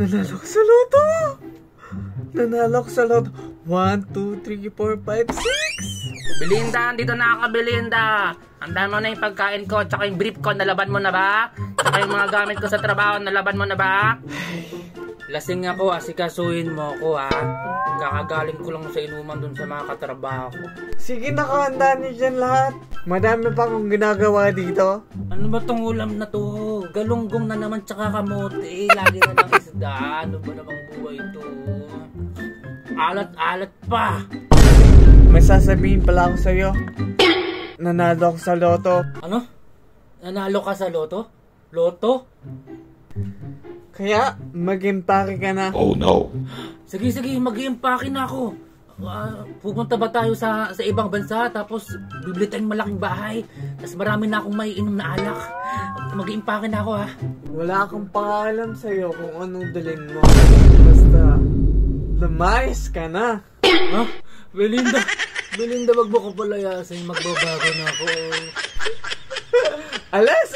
Nanalo ko sa loto! Nanalo ko sa loto. 1, 2, 3, 4, 5, 6! Belinda, dito na ako, Belinda. Andahan mo na yung pagkain ko, tsaka yung brief ko, nalaban mo na ba? Tsaka yung mga gamit ko sa trabaho, nalaban mo na ba? Lasing ako, asikasuhin mo ako ha. Kakagaling ko lang sa inuman dun sa mga katrabaho ko. Sige, nakahanda niyo dyan lahat. Madami pa akong ginagawa dito. Ano ba tong ulam na to? Galunggong na naman tsaka kamote. Lagi na lang isda. Ano ba namang buhay to? Alat-alat pa. May sasabihin pala ako sa'yo. Nanalo ako sa loto. Ano? Nanalo ka sa loto? Loto? Kaya, mag-impake ka na. Oh no. Sige, mag-iimpake na ako. Pupunta ba tayo sa ibang bansa tapos bibili tayong malaking bahay tapos marami na akong maiinom na alak. Mag-iimpake na ako ha. Wala akong pakaalam sa'yo kung anong dalhin mo. Basta, lumayas ka na. Ha? Belinda, wag mo ko palayasin. Magbabago na ako. Alas!